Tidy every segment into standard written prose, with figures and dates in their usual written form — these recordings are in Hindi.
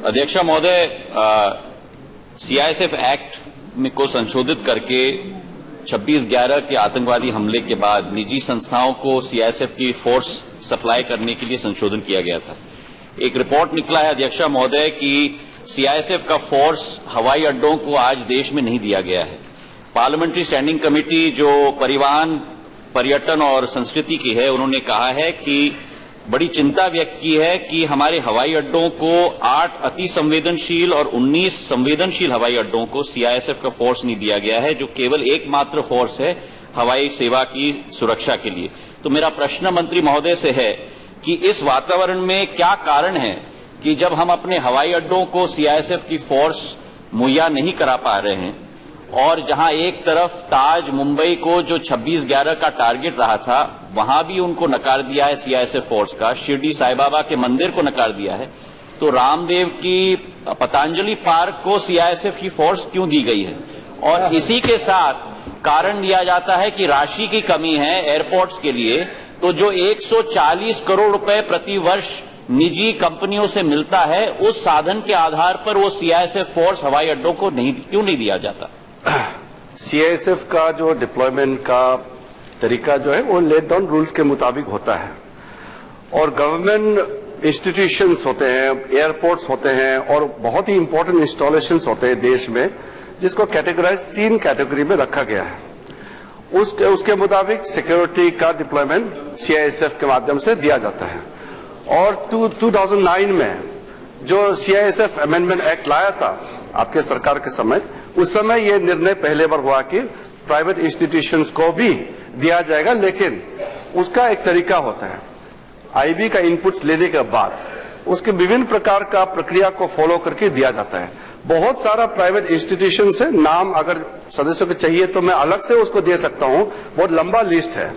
अध्यक्ष महोदय, सीआईएसएफ एक्ट को संशोधित करके 26/11 के आतंकवादी हमले के बाद निजी संस्थाओं को सीआईएसएफ की फोर्स सप्लाई करने के लिए संशोधन किया गया था। एक रिपोर्ट निकला है अध्यक्ष महोदय कि सीआईएसएफ का फोर्स हवाई अड्डों को आज देश में नहीं दिया गया है। पार्लियामेंट्री स्टैंडिंग कमेटी जो परिवहन, पर्यटन और संस्कृति की है, उन्होंने कहा है कि बड़ी चिंता व्यक्त की है कि हमारे हवाई अड्डों को 8 अति संवेदनशील और 19 संवेदनशील हवाई अड्डों को सीआईएसएफ का फोर्स नहीं दिया गया है, जो केवल एकमात्र फोर्स है हवाई सेवा की सुरक्षा के लिए। तो मेरा प्रश्न मंत्री महोदय से है कि इस वातावरण में क्या कारण है कि जब हम अपने हवाई अड्डों को सीआईएसएफ की फोर्स मुहैया नहीं करा पा रहे हैं और जहां एक तरफ ताज मुंबई को जो 26/11 का टारगेट रहा था वहां भी उनको नकार दिया है सीआईएसएफ फोर्स का, शिरडी साईं बाबा के मंदिर को नकार दिया है, तो रामदेव की पतंजलि पार्क को सीआईएसएफ की फोर्स क्यों दी गई है? और इसी के साथ कारण दिया जाता है कि राशि की कमी है एयरपोर्ट्स के लिए, तो जो 140 करोड़ रुपए प्रति वर्ष निजी कंपनियों से मिलता है उस साधन के आधार पर वो सीआईएसएफ फोर्स हवाई अड्डों को क्यों नहीं दिया जाता? सीआईएसएफ का जो डिप्लॉयमेंट का तरीका जो है वो लेट डाउन रूल्स के मुताबिक होता है और गवर्नमेंट इंस्टीट्यूशंस होते हैं, एयरपोर्ट्स होते हैं और बहुत ही इंपॉर्टेंट इंस्टॉलेशंस होते हैं देश में, जिसको कैटेगराइज 3 कैटेगरी में रखा गया है। उसके मुताबिक सिक्योरिटी का डिप्लॉयमेंट सीआईएसएफ के माध्यम से दिया जाता है। और 2009 में जो सीआईएसएफ अमेंडमेंट एक्ट लाया था आपके सरकार के समय, उस समय ये निर्णय पहले बार हुआ कि प्राइवेट इंस्टीट्यूशंस को भी दिया जाएगा, लेकिन उसका एक तरीका होता है। आईबी का इनपुट्स लेने के बाद उसके विभिन्न प्रकार का प्रक्रिया को फॉलो करके दिया जाता है। बहुत सारा प्राइवेट इंस्टीट्यूशन है, नाम अगर सदस्यों को चाहिए तो मैं अलग से उसको दे सकता हूं, बहुत लंबा लिस्ट है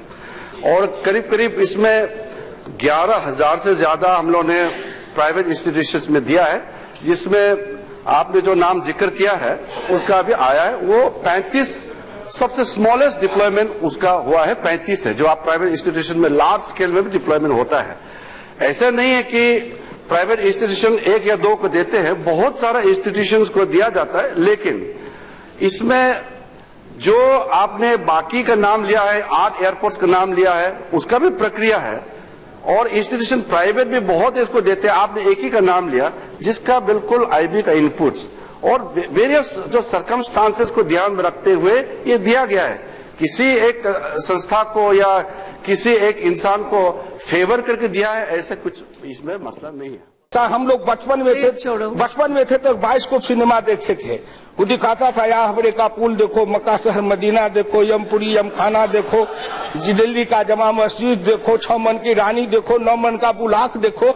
और करीब करीब इसमें 11,000 से ज्यादा हम लोगों ने प्राइवेट इंस्टीट्यूशंस में दिया है, जिसमें आपने जो नाम जिक्र किया है उसका भी आया है। वो 35 सबसे स्मॉलेस्ट डिप्लॉयमेंट उसका हुआ है, 35 है, जो आप प्राइवेट इंस्टीट्यूशन में लार्ज स्केल में भी डिप्लॉयमेंट होता है। ऐसा नहीं है कि प्राइवेट इंस्टीट्यूशन 1 या 2 को देते हैं, बहुत सारा इंस्टीट्यूशंस को दिया जाता है, लेकिन इसमें जो आपने बाकी का नाम लिया है, 8 एयरपोर्ट्स का नाम लिया है, उसका भी प्रक्रिया है और इंस्टीट्यूशन प्राइवेट भी बहुत इसको देते हैं। आपने एक ही का नाम लिया जिसका बिल्कुल आईबी का इनपुट्स और वेरियस जो सर्कमस्टांसेस को ध्यान में रखते हुए ये दिया गया है। किसी एक संस्था को या किसी एक इंसान को फेवर करके दिया है, ऐसा कुछ इसमें मसला नहीं है। हम लोग बचपन में थे तो बाइस्कोप सिनेमा देखते थे, वो दिखाता था या हवरे का पुल देखो, मक्का शहर मदीना देखो, यमपुरी यमखाना देखो, दिल्ली का जमा मस्जिद देखो, 6 मन की रानी देखो, 9 मन का बुलाक देखो।